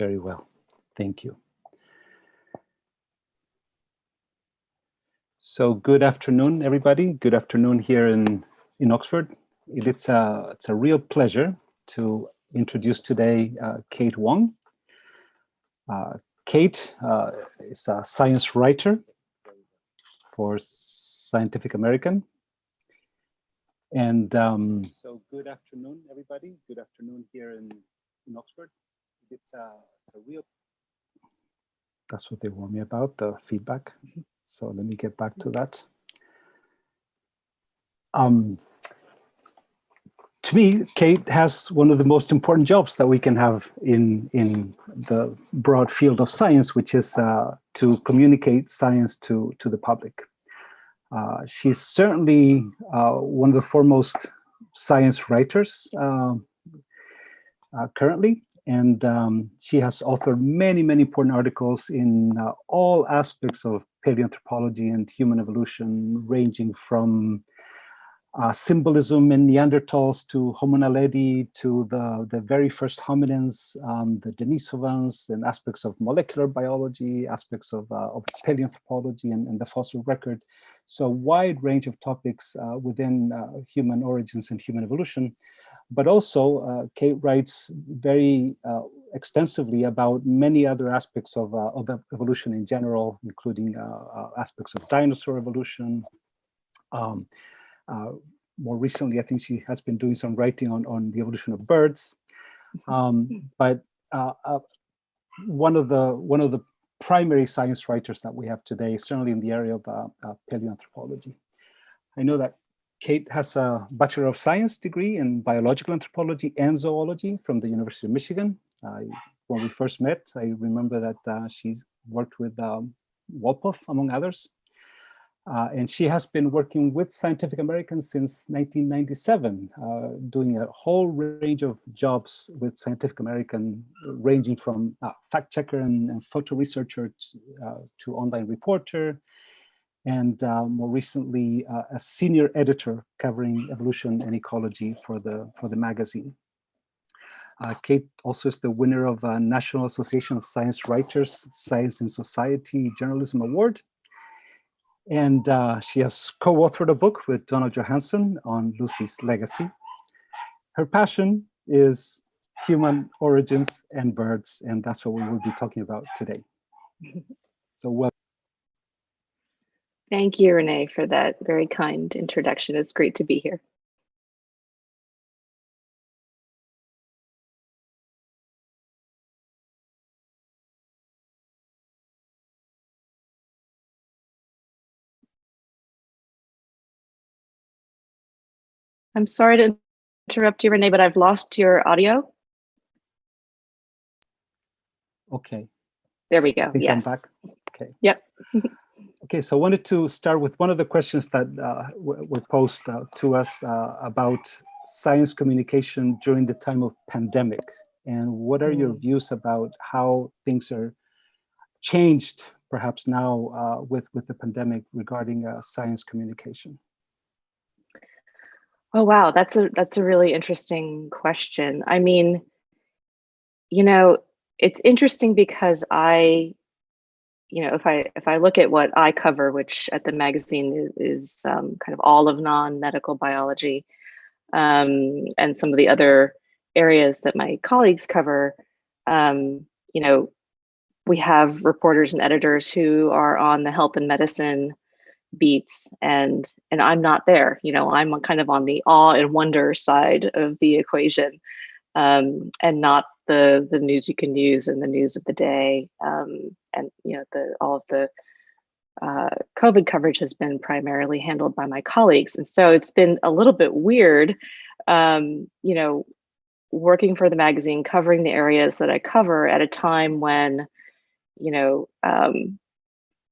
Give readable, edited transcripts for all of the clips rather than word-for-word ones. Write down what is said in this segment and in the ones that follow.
Very well. Thank you. So good afternoon, everybody. Good afternoon here in Oxford. It's a real pleasure to introduce today Kate Wong. Kate is a science writer for Scientific American. And so good afternoon, everybody. Good afternoon here in Oxford. It's a real... That's what they warned me about, the feedback. So let me get back to that. To me, Kate has one of the most important jobs that we can have in the broad field of science, which is to communicate science to the public. She's certainly one of the foremost science writers currently, and she has authored many, many important articles in all aspects of paleoanthropology and human evolution, ranging from symbolism in Neanderthals to Homo naledi to the very first hominins, the Denisovans, and aspects of molecular biology, aspects of paleoanthropology and the fossil record. So a wide range of topics within human origins and human evolution. But also, Kate writes very extensively about many other aspects of evolution in general, including aspects of dinosaur evolution. More recently, I think she has been doing some writing on the evolution of birds. But one of the primary science writers that we have today, certainly in the area of paleoanthropology. I know that Kate has a Bachelor of Science degree in biological anthropology and zoology from the University of Michigan. When we first met, I remember that she worked with Wolpoff, among others. And she has been working with Scientific American since 1997, doing a whole range of jobs with Scientific American, ranging from fact checker and photo researcher to online reporter, and more recently a senior editor covering evolution and ecology for the magazine. Kate also is the winner of a National Association of Science Writers Science and Society Journalism Award. And she has co-authored a book with Donald Johansson on Lucy's legacy. Her passion is human origins and birds, and that's what we will be talking about today. So welcome. Thank you, Renee, for that very kind introduction. It's great to be here. I'm sorry to interrupt you, Renee, but I've lost your audio. Okay. There we go. Yes. I'm back. Okay. Yep. Okay, so I wanted to start with one of the questions that were posed to us about science communication during the time of pandemic. And what are your views about how things are changed, perhaps now with the pandemic regarding science communication? Oh, wow, that's a really interesting question. I mean, you know, it's interesting because if I look at what I cover, which at the magazine is kind of all of non-medical biology, and some of the other areas that my colleagues cover, we have reporters and editors who are on the health and medicine beats, and I'm not there. I'm kind of on the awe and wonder side of the equation, and not the news you can use and the news of the day. And all of the COVID coverage has been primarily handled by my colleagues, and so it's been a little bit weird, working for the magazine, covering the areas that I cover at a time when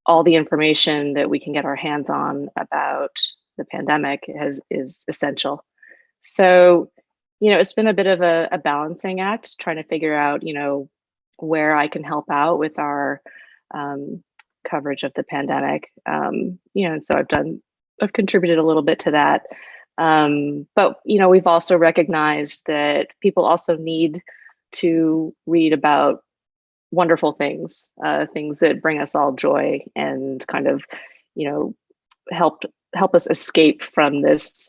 all the information that we can get our hands on about the pandemic is essential. So, it's been a bit of a balancing act, trying to figure out, where I can help out with our coverage of the pandemic. And so I've contributed a little bit to that. But, we've also recognized that people also need to read about wonderful things, things that bring us all joy and kind of, you know, help us escape from this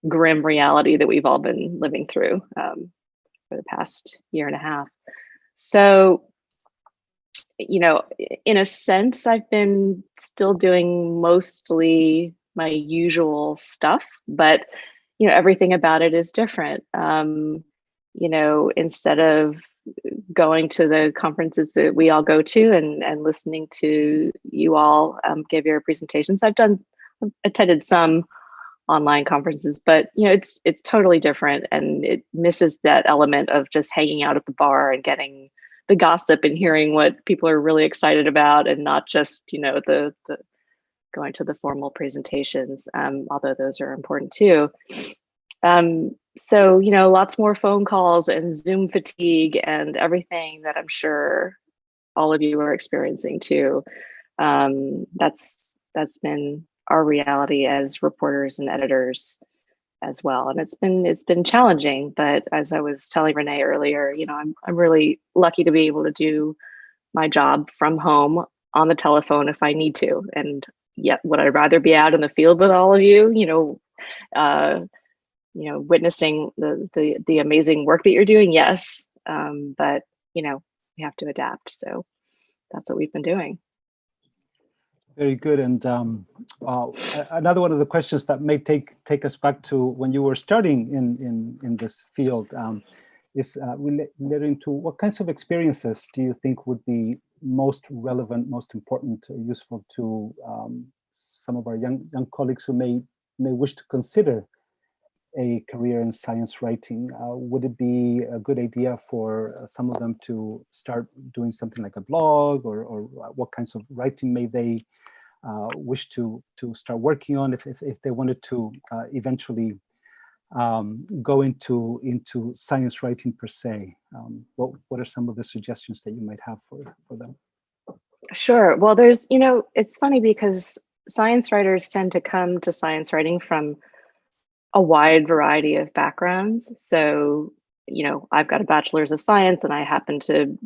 grim reality that we've all been living through for the past year and a half. So, you know, in a sense, I've been still doing mostly my usual stuff, but you know, everything about it is different. You know, instead of going to the conferences that we all go to and listening to you all give your presentations, I've attended some online conferences, but you know, it's totally different, and it misses that element of just hanging out at the bar and getting the gossip and hearing what people are really excited about, and not just, you know, the going to the formal presentations, although those are important too. So, you know, lots more phone calls and Zoom fatigue and everything that I'm sure all of you are experiencing too. That's been our reality as reporters and editors as well, and it's been challenging. But as I was telling Renee earlier, you know, I'm really lucky to be able to do my job from home on the telephone if I need to. And yet, would I rather be out in the field with all of you? You know, witnessing the amazing work that you're doing? Yes, but you know, we have to adapt. So that's what we've been doing. Very good. And another one of the questions that may take us back to when you were starting in this field is relating to what kinds of experiences do you think would be most relevant, most important, or useful to some of our young colleagues who may wish to consider a career in science writing? Would it be a good idea for some of them to start doing something like a blog, or what kinds of writing may they wish to start working on if they wanted to eventually go into science writing per se? What are some of the suggestions that you might have for them? Sure. Well, there's, you know, it's funny because science writers tend to come to science writing from a wide variety of backgrounds. So, you know, I've got a bachelor's of science, and I happen to,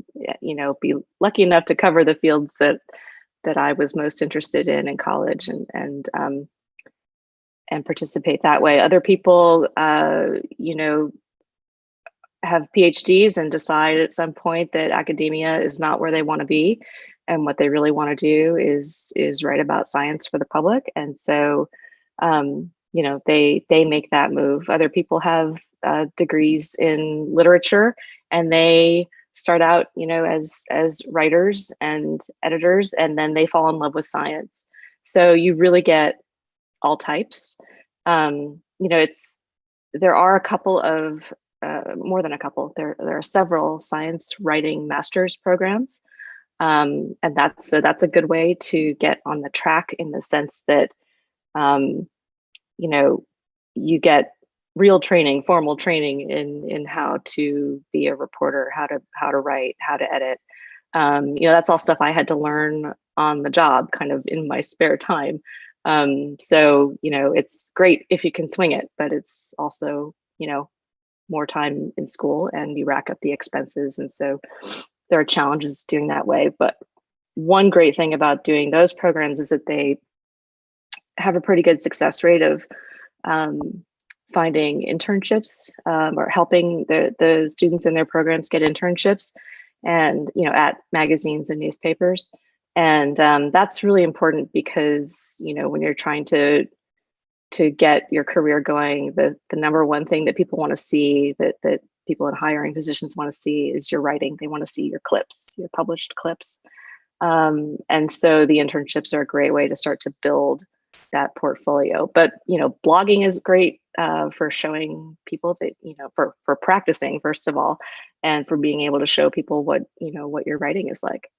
you know, be lucky enough to cover the fields that I was most interested in college, and participate that way. Other people, you know, have PhDs and decide at some point that academia is not where they want to be, and what they really want to do is write about science for the public. And so, you know, they make that move. Other people have degrees in literature, and they start out, you know, as writers and editors, and then they fall in love with science. So you really get all types. You know, there are a couple of more than a couple. There are several science writing master's programs, and that's a good way to get on the track, in the sense that you know, you get real training, formal training in how to be a reporter, how to write, how to edit. You know, that's all stuff I had to learn on the job, kind of in my spare time. So, you know, it's great if you can swing it, but it's also, you know, more time in school, and you rack up the expenses. And so there are challenges doing that way. But one great thing about doing those programs is that they have a pretty good success rate of finding internships, or helping the students in their programs get internships, and, you know, at magazines and newspapers. And that's really important because, you know, when you're trying to get your career going, the number one thing that people want to see, that people in hiring positions want to see, is your writing. They want to see your clips, your published clips. And so the internships are a great way to start to build that portfolio. But, you know, blogging is great for showing people that, you know, for practicing, first of all, and for being able to show people what, you know, what your writing is like.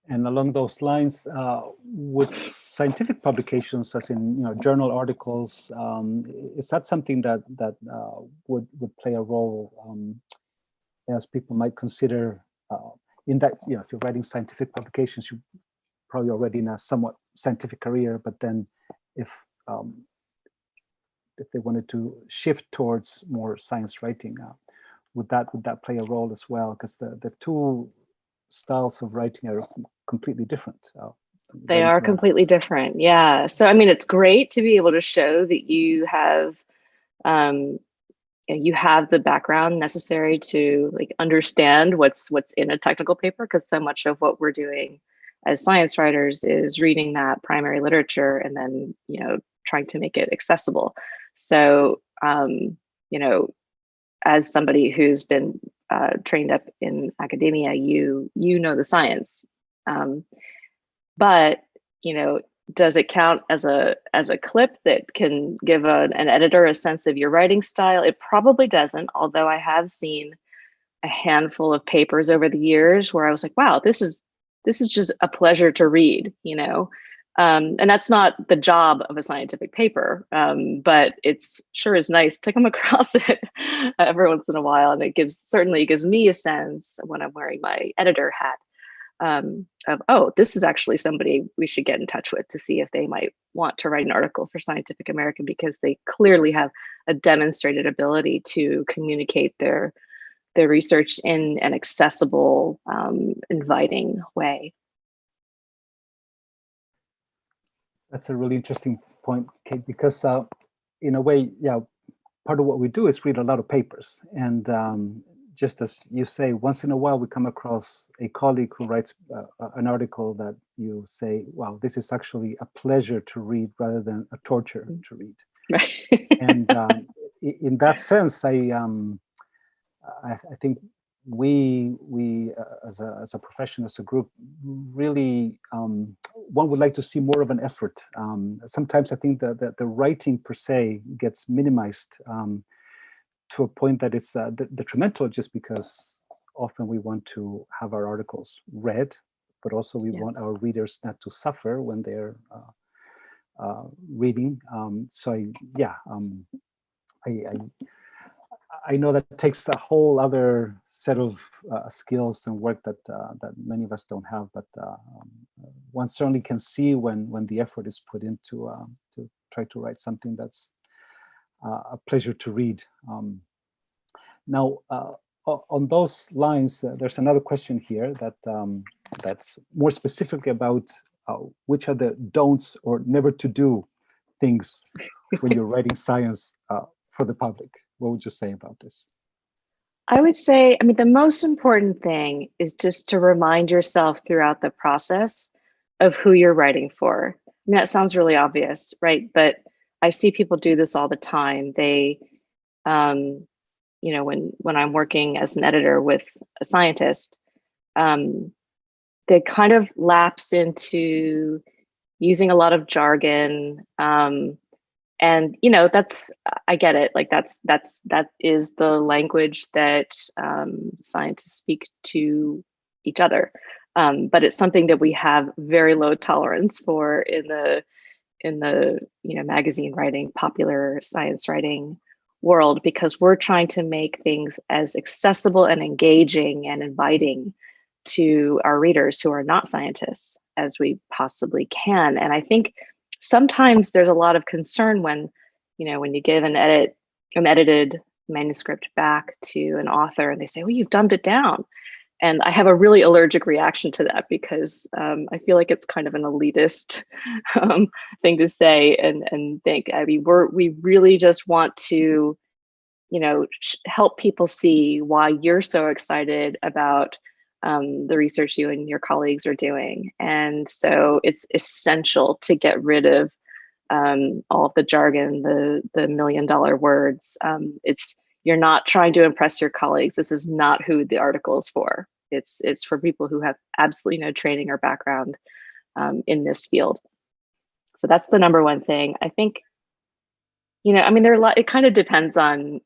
And along those lines, with scientific publications, as in, you know, journal articles, is that something that would play a role, as people might consider, in that, you know, if you're writing scientific publications, you're probably already in a somewhat scientific career, but then if they wanted to shift towards more science writing, would that play a role as well? Because the two styles of writing are completely different. They are completely different. Yeah. So, I mean, it's great to be able to show that um, you have the background necessary to like understand what's in a technical paper, because so much of what we're doing as science writers is reading that primary literature and then, trying to make it accessible. So, as somebody who's been trained up in academia, you know the science. But does it count as a clip that can give an editor a sense of your writing style? It probably doesn't, although I have seen a handful of papers over the years where I was like, wow, this is just a pleasure to read, and that's not the job of a scientific paper, but it's sure is nice to come across it every once in a while, and it certainly gives me a sense when I'm wearing my editor hat, of, oh, this is actually somebody we should get in touch with to see if they might want to write an article for Scientific American, because they clearly have a demonstrated ability to communicate their research in an accessible, inviting way. That's a really interesting point, Kate, because in a way, yeah, part of what we do is read a lot of papers. And just as you say, once in a while, we come across a colleague who writes an article that you say, wow, this is actually a pleasure to read rather than a torture to read. Right. And in that sense, I think we as a profession, as a group, really one would like to see more of an effort. Sometimes I think that the writing per se gets minimized to a point that it's detrimental, just because often we want to have our articles read, but also we want our readers not to suffer when they're reading. I know that takes a whole other set of skills and work that many of us don't have, but one certainly can see when the effort is put into to try to write something that's a pleasure to read. Now, on those lines, there's another question here that's more specifically about which are the don'ts or never to do things when you're writing science for the public. What would you say about this? I would say, I mean, the most important thing is just to remind yourself throughout the process of who you're writing for. I mean, that sounds really obvious, right? But I see people do this all the time. They, when I'm working as an editor with a scientist, they kind of lapse into using a lot of jargon. And that's, I get it. Like that is the language that scientists speak to each other. But it's something that we have very low tolerance for in the magazine writing, popular science writing world, because we're trying to make things as accessible and engaging and inviting to our readers who are not scientists as we possibly can. And I think sometimes there's a lot of concern when you give an edited manuscript back to an author and they say, well, you've dumbed it down. And I have a really allergic reaction to that, because I feel like it's kind of an elitist thing to say and think. I mean, we really just want to, help people see why you're so excited about the research you and your colleagues are doing. And so it's essential to get rid of all of the jargon, the $1 million words. You're not trying to impress your colleagues. This is not who the article is for. It's for people who have absolutely no training or background in this field. So that's the number one thing. I think, I mean, there are a lot, it kind of depends on,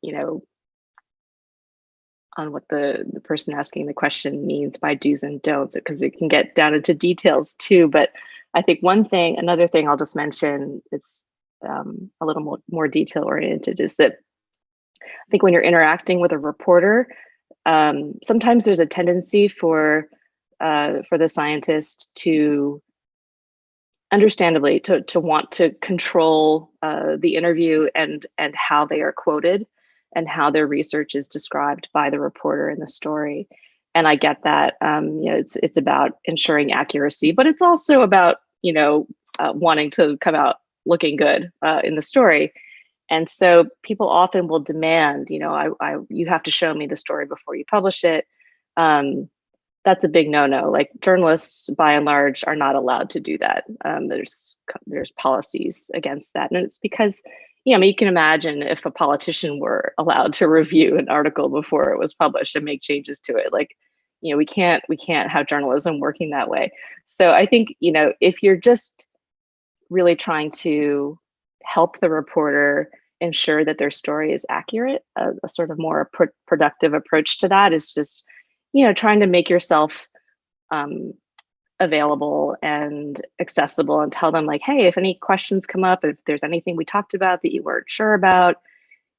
on what the person asking the question means by do's and don'ts, because it can get down into details too. But I think another thing I'll just mention, it's a little more detail oriented, is that I think when you're interacting with a reporter, sometimes there's a tendency for the scientist to, understandably, to want to control the interview and how they are quoted. and how their research is described by the reporter in the story. And I get that, it's about ensuring accuracy, but it's also about, wanting to come out looking good in the story. And so people often will demand, you have to show me the story before you publish it. That's a big no-no. Like, journalists, by and large, are not allowed to do that. There's policies against that, and it's because, you can imagine if a politician were allowed to review an article before it was published and make changes to it. Like, we can't have journalism working that way. So I think, if you're just really trying to help the reporter ensure that their story is accurate, a sort of more productive approach to that is just, trying to make yourself available and accessible, and tell them, like, hey, if any questions come up, if there's anything we talked about that you weren't sure about,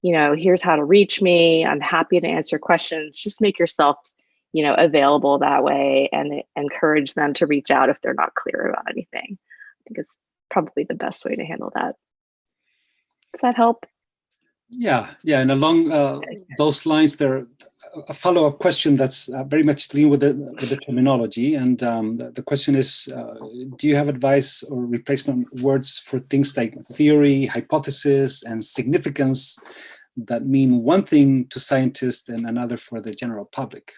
here's how to reach me. I'm happy to answer questions. Just make yourself, available that way, and encourage them to reach out if they're not clear about anything. I think it's probably the best way to handle that. Does that help? Yeah, and along those lines, there a follow-up question that's very much dealing with the terminology, and the question is, do you have advice or replacement words for things like theory, hypothesis, and significance that mean one thing to scientists and another for the general public?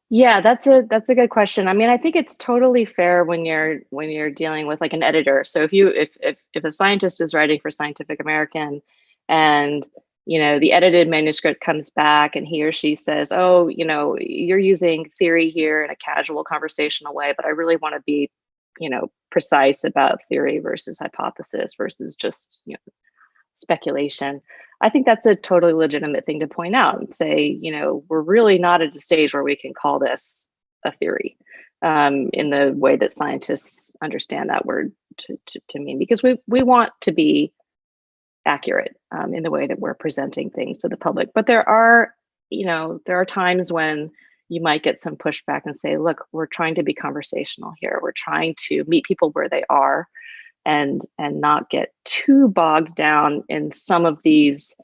Yeah, that's a good question. I mean, I think it's totally fair when you're dealing with like an editor. So if a scientist is writing for Scientific American, and the edited manuscript comes back and he or she says, oh, you're using theory here in a casual conversational way, but I really want to be, precise about theory versus hypothesis versus just, speculation. I think that's a totally legitimate thing to point out and say, we're really not at a stage where we can call this a theory in the way that scientists understand that word to mean, because we want to be accurate in the way that we're presenting things to the public. But there are times when you might get some pushback and say, look, we're trying to be conversational here. We're trying to meet people where they are and not get too bogged down in some of these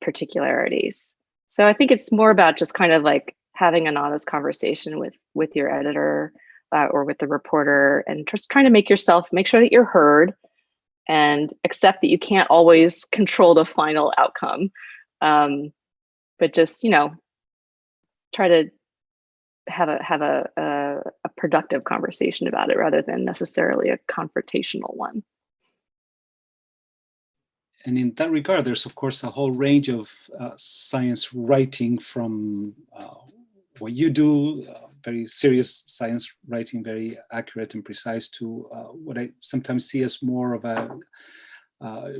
particularities. So I think it's more about just kind of like having an honest conversation with your editor or with the reporter, and just trying to make sure that you're heard, and accept that you can't always control the final outcome. But just, try to have a productive conversation about it rather than necessarily a confrontational one. And in that regard, there's of course a whole range of science writing, from what you do, very serious science writing, very accurate and precise, to what I sometimes see as more of a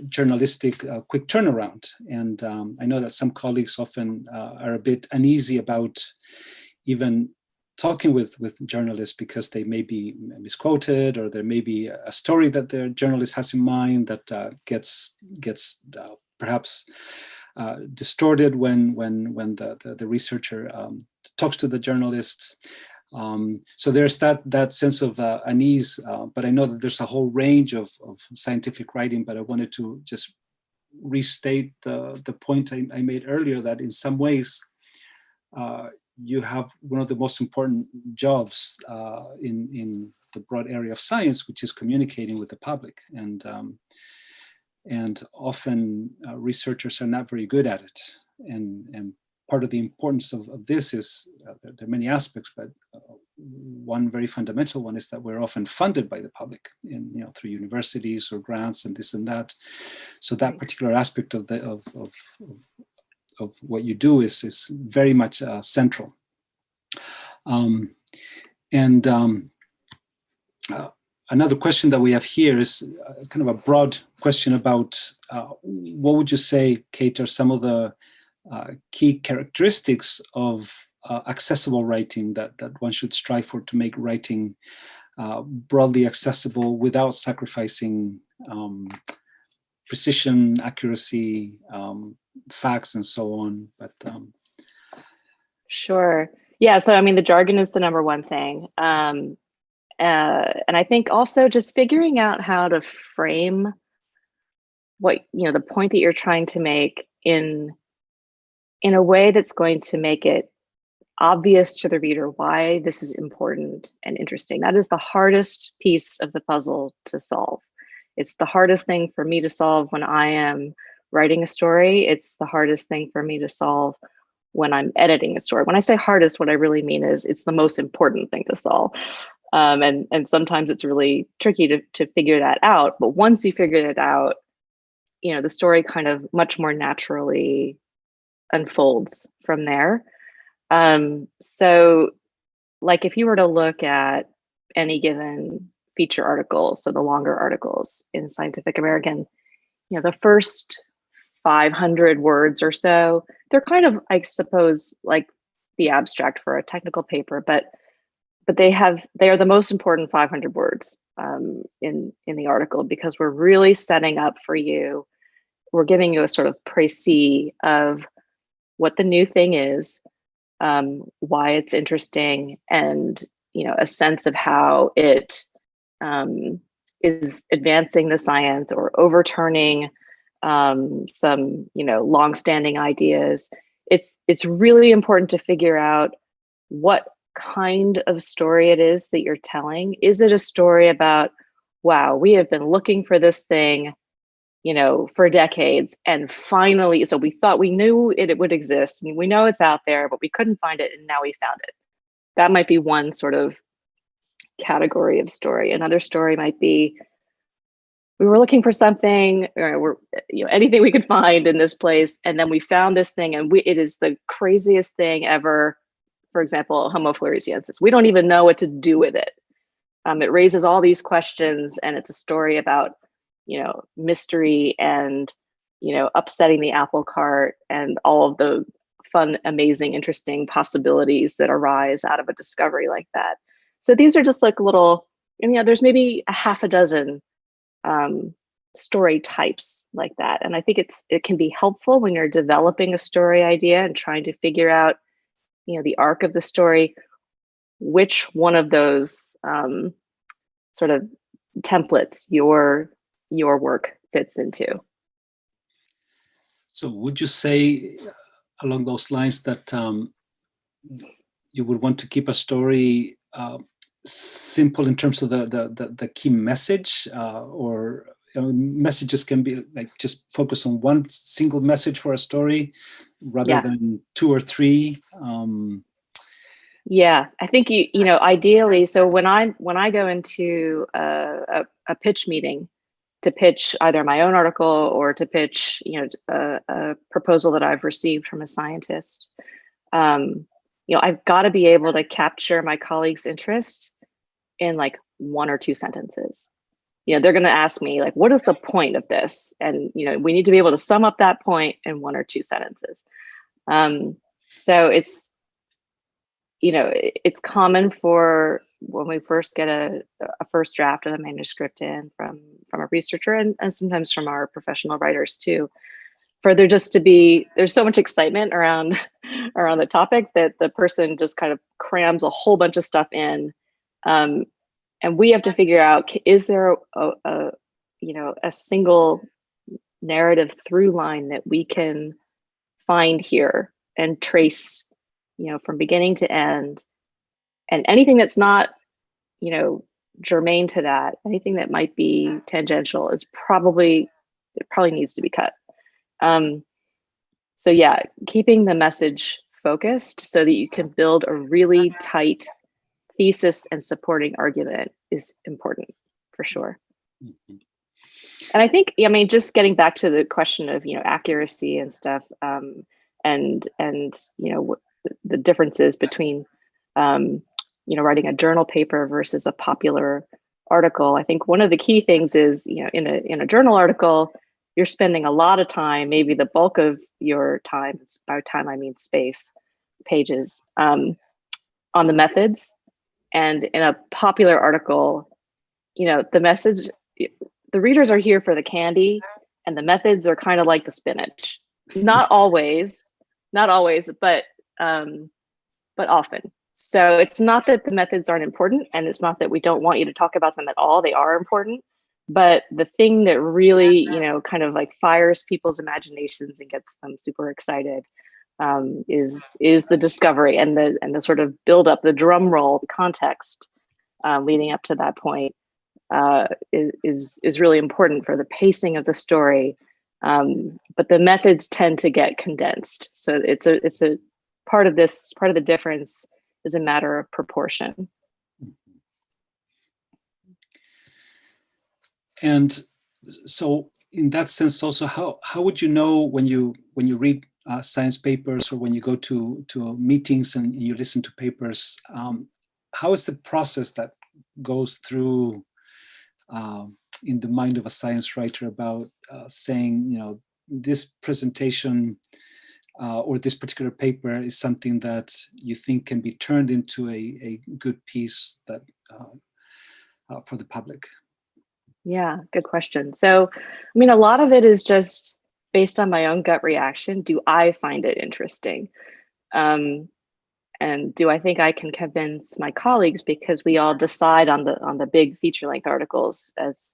journalistic quick turnaround. And I know that some colleagues often are a bit uneasy about even talking with journalists, because they may be misquoted, or there may be a story that their journalist has in mind that gets perhaps distorted when the researcher talks to the journalists. So there's that sense of unease, but I know that there's a whole range of scientific writing. But I wanted to just restate the point I made earlier, that in some ways you have one of the most important jobs in the broad area of science, which is communicating with the public. And often researchers are not very good at it. And part of the importance of this is, there are many aspects, but one very fundamental one is that we're often funded by the public, through universities or grants and this and that. So that particular aspect of what you do is very much central. Another question that we have here is kind of a broad question about what would you say, Kate, are some of the key characteristics of accessible writing that one should strive for, to make writing broadly accessible without sacrificing precision, accuracy, facts, and so on. But Sure. Yeah. So I mean, the jargon is the number one thing. And I think also just figuring out how to frame the point that you're trying to make in a way that's going to make it obvious to the reader why this is important and interesting. That is the hardest piece of the puzzle to solve. It's the hardest thing for me to solve when I am writing a story. It's the hardest thing for me to solve when I'm editing a story. When I say hardest, what I really mean is it's the most important thing to solve. And sometimes it's really tricky to figure that out. But once you figure it out, the story kind of much more naturally unfolds from there. So like if you were to look at any given feature article, so the longer articles in Scientific American, the first 500 words or so, they're kind of, I suppose, like the abstract for a technical paper, but they are the most important 500 words in the article, because we're really setting up for you, we're giving you a sort of précis of what the new thing is, why it's interesting, and a sense of how it is advancing the science or overturning some long-standing ideas. It's really important to figure out what kind of story it is that you're telling. Is it a story about, wow, we have been looking for this thing for decades, and finally, so we thought we knew it would exist, and we know it's out there, but we couldn't find it, and now we found it. That might be one sort of category of story. Another story might be, we were looking for something, or anything we could find in this place, and then we found this thing, and it is the craziest thing ever. For example, Homo floresiensis. We don't even know what to do with it. It raises all these questions, and it's a story about mystery and upsetting the apple cart and all of the fun, amazing, interesting possibilities that arise out of a discovery like that. So these are just like little, there's maybe a half a dozen story types like that. And I think it can be helpful when you're developing a story idea and trying to figure out, the arc of the story, which one of those sort of templates your work fits into. So would you say along those lines that you would want to keep a story simple in terms of the key message, or messages can be like just focus on one single message for a story rather than two or three? Yeah, I think ideally. So when I go into a pitch meeting to pitch either my own article or to pitch a proposal that I've received from a scientist, I've got to be able to capture my colleagues' interest in like one or two sentences. They're going to ask me like, what is the point of this? And we need to be able to sum up that point in one or two sentences. So it's common for when we first get a first draft of a manuscript in from a researcher, and sometimes from our professional writers too, for there just to be, there's so much excitement around the topic that the person just kind of crams a whole bunch of stuff in. And we have to figure out, is there a single narrative through line that we can find here and trace, from beginning to end, and anything that's not, germane to that, anything that might be tangential it probably needs to be cut. So yeah, keeping the message focused so that you can build a really tight thesis and supporting argument is important for sure. Mm-hmm. And I think, just getting back to the question of, accuracy and stuff, and the differences between, writing a journal paper versus a popular article. I think one of the key things is, in a journal article, you're spending a lot of time, maybe the bulk of your time, by time I mean space, pages, on the methods. And in a popular article, the message, the readers are here for the candy, and the methods are kind of like the spinach. Not always, but often. So it's not that the methods aren't important, and it's not that we don't want you to talk about them at all. They are important, But the thing that really, you know, kind of like fires people's imaginations and gets them super excited is the discovery and the sort of build up, the drum roll, the context leading up to that point is really important for the pacing of the story. But the methods tend to get condensed, so it's a part of the difference is a matter of proportion. And so in that sense also, how would you know when you read science papers, or when you go to meetings and you listen to papers, how is the process that goes through in the mind of a science writer about saying, you know, this presentation or this particular paper is something that you think can be turned into a good piece that for the public? Yeah, good question. So, I mean, a lot of it is just based on my own gut reaction. Do I find it interesting? And do I think I can convince my colleagues, because we all decide on the big feature-length articles as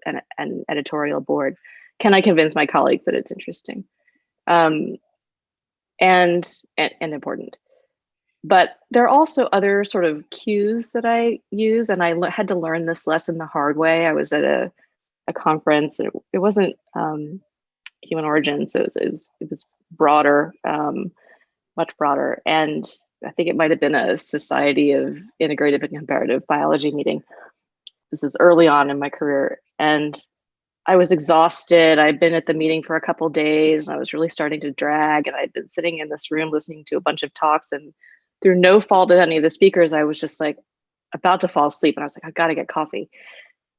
an editorial board? Can I convince my colleagues that it's interesting and important? But there are also other sort of cues that I use, and I had to learn this lesson the hard way. I was at a conference, and it wasn't human origins, so it was broader, much broader, and I think it might have been a Society of Integrative and Comparative Biology meeting. This is early on in my career, and I was exhausted. I'd been at the meeting for a couple of days, and I was really starting to drag, and I'd been sitting in this room listening to a bunch of talks, and through no fault of any of the speakers, I was just like about to fall asleep, and I was like, I gotta get coffee.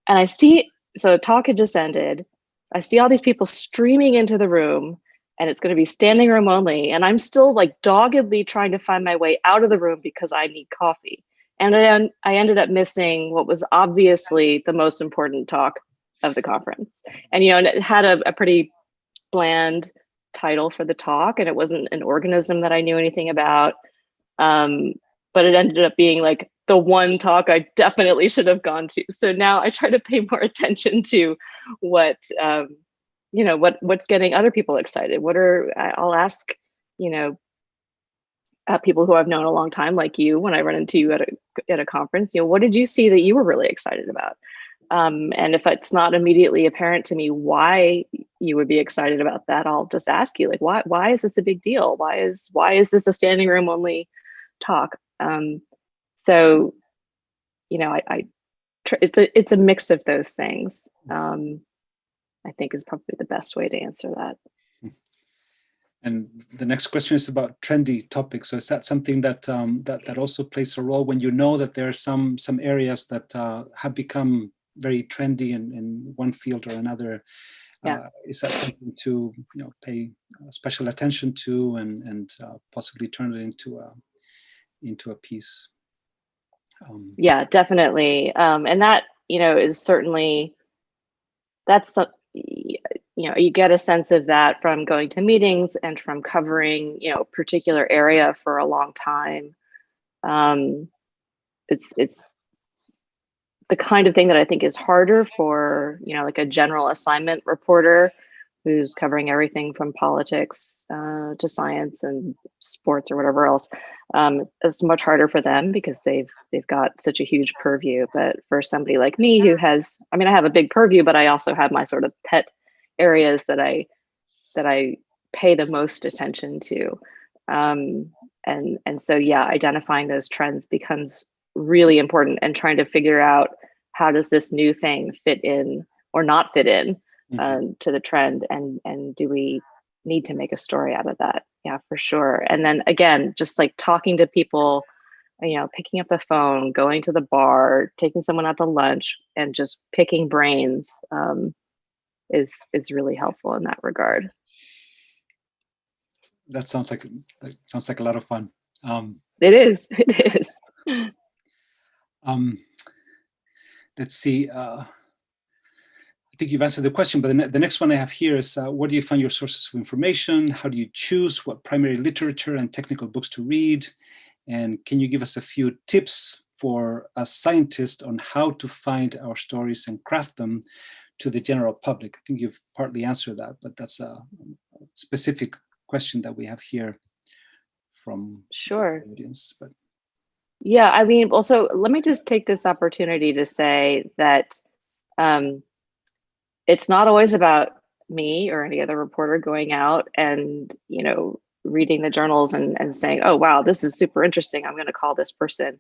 And I see, so the talk had just ended. I see all these people streaming into the room, and it's going to be standing room only. And I'm still like doggedly trying to find my way out of the room because I need coffee. And then I ended up missing what was obviously the most important talk of the conference. And, you know, and it had a pretty bland title for the talk, and it wasn't an organism that I knew anything about. But it ended up being like the one talk I definitely should have gone to. So now I try to pay more attention to what, you know, what's getting other people excited. I'll ask, you know, people who I've known a long time, like you, when I run into you at a conference, you know, what did you see that you were really excited about? And if it's not immediately apparent to me why you would be excited about that, I'll just ask you, like, why is this a big deal? Why is this a standing room only talk? So, you know, it's a mix of those things. I think is probably the best way to answer that. And the next question is about trendy topics. So is that something that that also plays a role when you know that there are some areas that have become very trendy in one field or another? Yeah. Is that something to, you know, pay special attention to and possibly turn it into a piece? Yeah, definitely. And that, you know, is certainly, you know, you get a sense of that from going to meetings and from covering, you know, a particular area for a long time. It's the kind of thing that I think is harder for, you know, like a general assignment reporter who's covering everything from politics to science and sports or whatever else. It's much harder for them because they've got such a huge purview. But for somebody like me who has, I mean, I have a big purview, but I also have my sort of pet areas that I pay the most attention to. And so, yeah, identifying those trends becomes really important, and trying to figure out how does this new thing fit in or not fit in to the trend, and do we need to make a story out of that? Yeah, for sure. And then again, just like talking to people, you know, picking up the phone, going to the bar, taking someone out to lunch, and just picking brains is really helpful in that regard. That sounds like a lot of fun. It is. It is. Let's see. I think you've answered the question, but the next one I have here is, where do you find your sources of information? How do you choose what primary literature and technical books to read? And can you give us a few tips for a scientist on how to find our stories and craft them to the general public? I think you've partly answered that, but that's a specific question that we have here from Sure. the audience. But yeah, I mean, also, let me just take this opportunity to say that it's not always about me or any other reporter going out and, reading the journals and saying, oh, wow, this is super interesting, I'm going to call this person.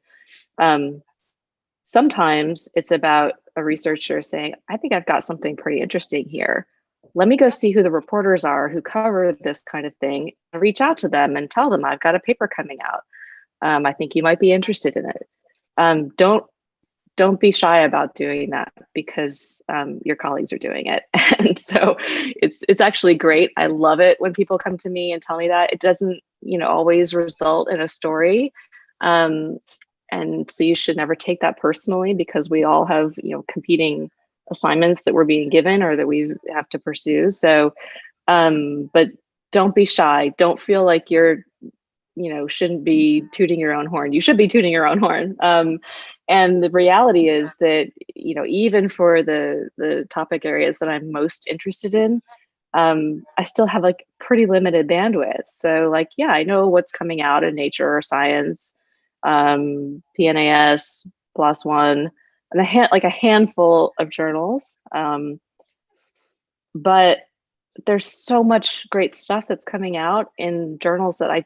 Sometimes it's about a researcher saying, I think I've got something pretty interesting here. Let me go see who the reporters are who cover this kind of thing, and reach out to them and tell them I've got a paper coming out. I think you might be interested in it. Don't be shy about doing that, because your colleagues are doing it. And so it's actually great. I love it when people come to me and tell me that. It doesn't, always result in a story. And so you should never take that personally, because we all have, competing assignments that we're being given or that we have to pursue. So, but don't be shy. Don't feel like you're, shouldn't be tooting your own horn. You should be tooting your own horn. And the reality is that, even for the topic areas that I'm most interested in, I still have like pretty limited bandwidth. So like, yeah, I know what's coming out in Nature or Science, PNAS, PLOS One, and a handful of journals. But there's so much great stuff that's coming out in journals that I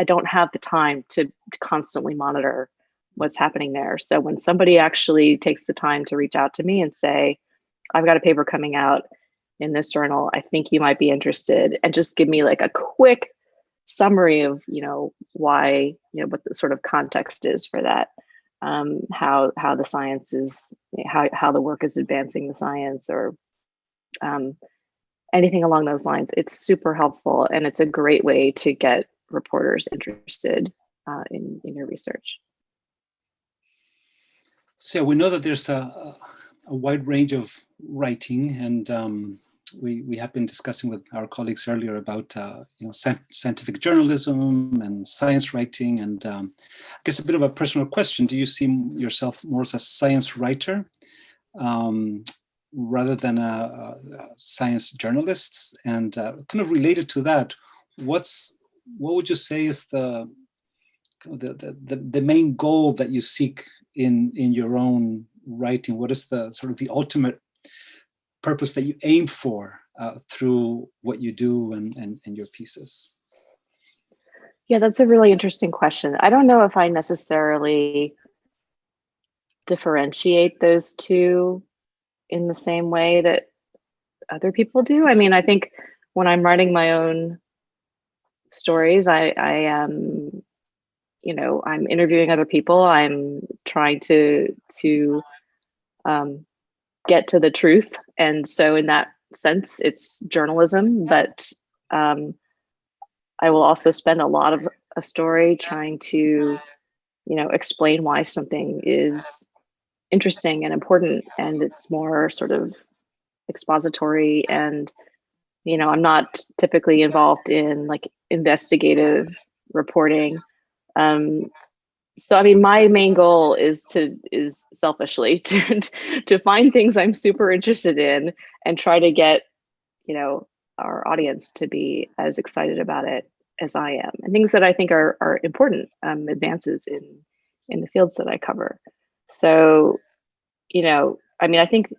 don't have the time to constantly monitor what's happening there. So when somebody actually takes the time to reach out to me and say, I've got a paper coming out in this journal, I think you might be interested, and just give me like a quick summary of, why, what the sort of context is for that, how the science is, how the work is advancing the science, or anything along those lines. It's super helpful, and it's a great way to get reporters interested in your research. So we know that there's a wide range of writing, and we have been discussing with our colleagues earlier about scientific journalism and science writing. And I guess a bit of a personal question: do you see yourself more as a science writer rather than a science journalist? And kind of related to that, what would you say is the main goal that you seek in your own writing? What is the sort of the ultimate purpose that you aim for through what you do and your pieces? Yeah, that's a really interesting question. I don't know if I necessarily differentiate those two in the same way that other people do. I mean, I think when I'm writing my own stories, I am, I'm interviewing other people. I'm trying to get to the truth. And so in that sense, it's journalism, but I will also spend a lot of a story trying to, explain why something is interesting and important, and it's more sort of expository. And I'm not typically involved in like investigative reporting. So I mean, my main goal is selfishly to find things I'm super interested in and try to get our audience to be as excited about it as I am, and things that I think are important advances in the fields that I cover. So I mean, I think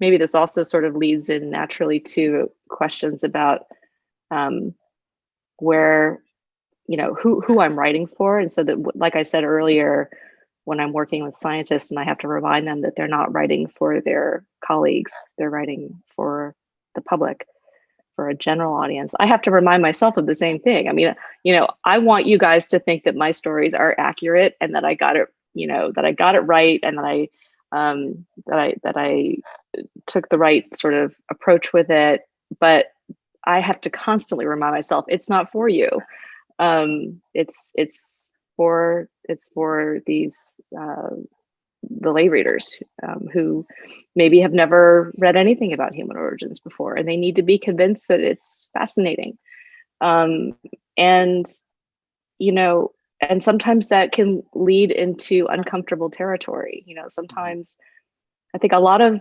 maybe this also sort of leads in naturally to questions about where, who I'm writing for. And so that, like I said earlier, when I'm working with scientists and I have to remind them that they're not writing for their colleagues, they're writing for the public, for a general audience, I have to remind myself of the same thing. I mean, I want you guys to think that my stories are accurate and that I got it, that I got it right, and that I took the right sort of approach with it. But I have to constantly remind myself it's not for you. It's for these the lay readers who maybe have never read anything about human origins before, and they need to be convinced that it's fascinating. And and sometimes that can lead into uncomfortable territory. Sometimes I think a lot of,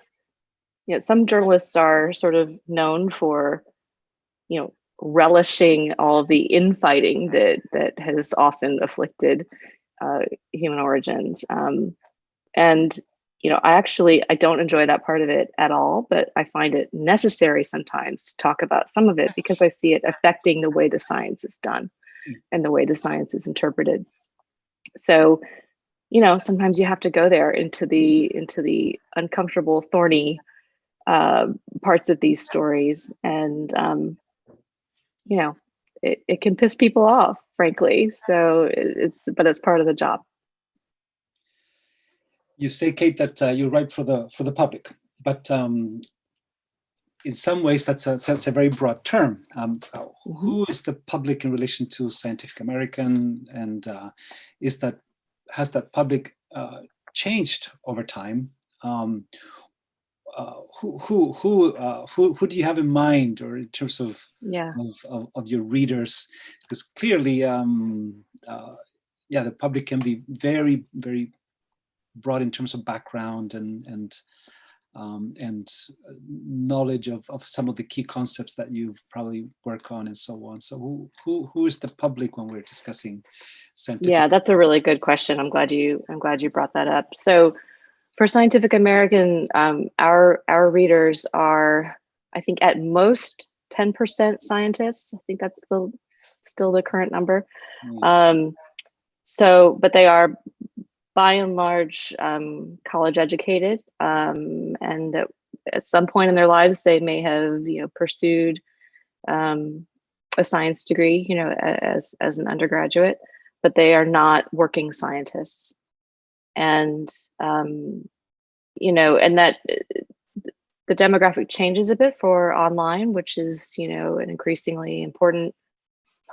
some journalists are sort of known for, relishing all of the infighting that has often afflicted human origins. And I don't enjoy that part of it at all, but I find it necessary sometimes to talk about some of it because I see it affecting the way the science is done and the way the science is interpreted. So, sometimes you have to go there into the uncomfortable, thorny parts of these stories, and it can piss people off, frankly. So but it's part of the job. You say, Kate, that you write for the public, but in some ways that's a very broad term. Who is the public in relation to Scientific American, and has that public changed over time? Who do you have in mind, or in terms of your readers? Because clearly, the public can be very, very broad in terms of background and knowledge of some of the key concepts that you probably work on and so on. So who is the public when we're discussing scientific? Yeah, that's a really good question. I'm glad you brought that up. So for Scientific American, our readers are, I think, at most 10% scientists. I think that's still the current number. But they are by and large college educated, and at some point in their lives they may have pursued a science degree as an undergraduate, but they are not working scientists. And and that the demographic changes a bit for online, which is an increasingly important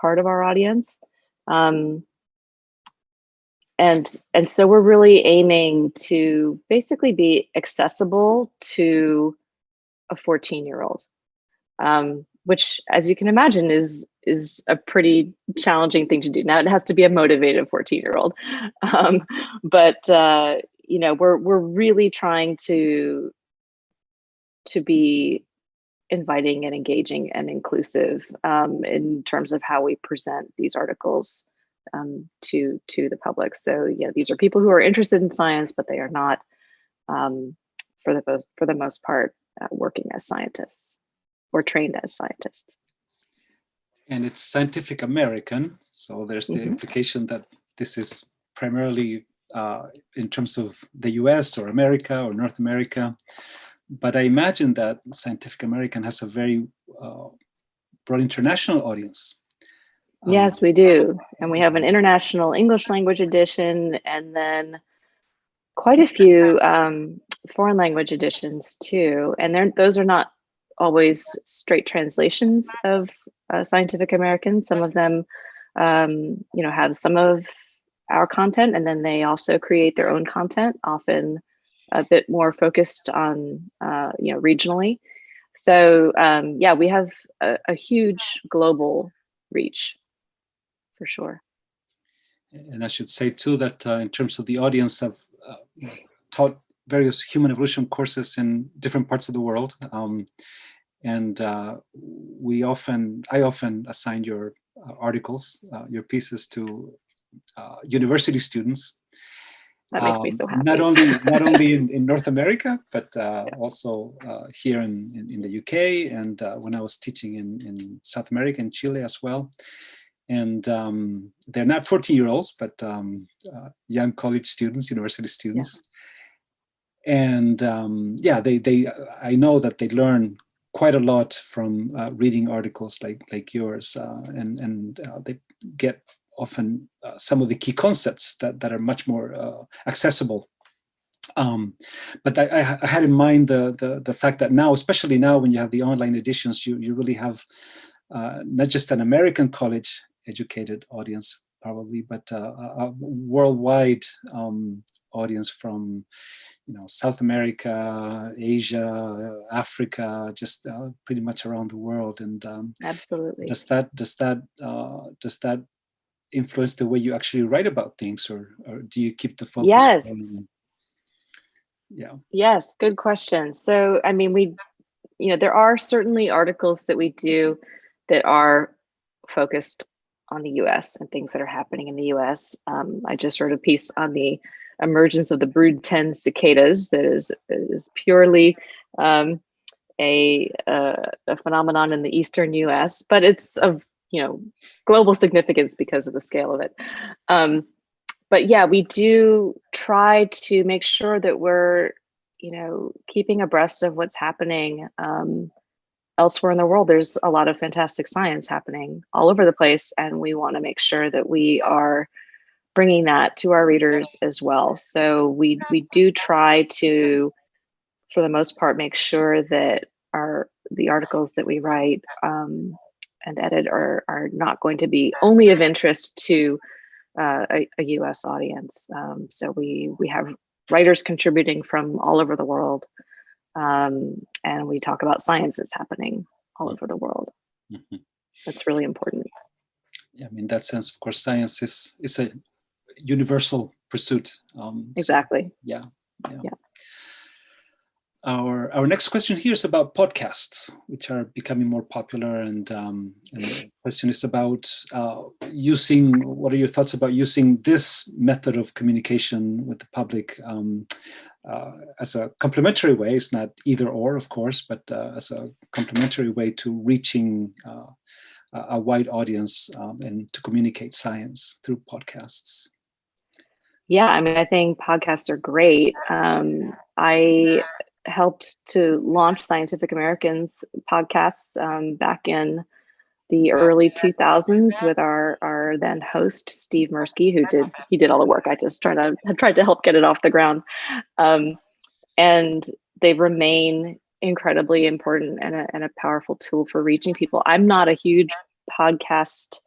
part of our audience. And so we're really aiming to basically be accessible to a 14-year-old, which, as you can imagine, is a pretty challenging thing to do. Now, it has to be a motivated 14-year-old, but we're really trying to be inviting and engaging and inclusive in terms of how we present these articles to the public. So these are people who are interested in science, but they are not, for the most part, working as scientists or trained as scientists. And it's Scientific American, so there's the implication that this is primarily in terms of the US or America or North America. But I imagine that Scientific American has a very broad international audience. Yes, we do. And we have an international English language edition, and then quite a few foreign language editions too. And those are not always straight translations of Scientific American. Some of them, have some of our content, and then they also create their own content, often a bit more focused on, regionally. So we have a huge global reach, for sure. And I should say too that in terms of the audience, I've taught various human evolution courses in different parts of the world, and I often assign your articles, your pieces to university students. That makes me so happy. Not only in North America, but also here in the UK, and when I was teaching in South America, in Chile as well. And they're not 14-year-olds, but young college students, university students. Yeah. And I know that they learn quite a lot from reading articles like yours, and they get often some of the key concepts that are much more accessible. But I had in mind the fact that now, especially now when you have the online editions, you really have not just an American college educated audience probably, but a worldwide audience from South America, Asia, Africa, just pretty much around the world. And absolutely, does that influence the way you actually write about things, or do you keep the focus? Yes. Yeah. Yes, good question. So, I mean, there are certainly articles that we do that are focused on the US and things that are happening in the US. I just wrote a piece on the emergence of the brood 10 cicadas that is purely a phenomenon in the eastern US, but it's of global significance because of the scale of it. But yeah, we do try to make sure that we're keeping abreast of what's happening elsewhere in the world. There's a lot of fantastic science happening all over the place, and we want to make sure that we are bringing that to our readers as well. So we do try to, for the most part, make sure that the articles that we write and edit are not going to be only of interest to a US audience. So we have writers contributing from all over the world, and we talk about science that's happening all over the world. Mm-hmm. That's really important. Yeah, I mean, in that sense, of course, science is a universal pursuit. Exactly. So, yeah. Our next question here is about podcasts, which are becoming more popular, and the question is about using. What are your thoughts about using this method of communication with the public as a complementary way? It's not either or, of course, but as a complementary way to reaching a wide audience and to communicate science through podcasts. Yeah, I mean, I think podcasts are great. I helped to launch Scientific American's podcasts back in the early 2000s with our then host Steve Mirsky, who did all the work. I just tried to help get it off the ground, and they remain incredibly important and a powerful tool for reaching people. I'm not a huge podcast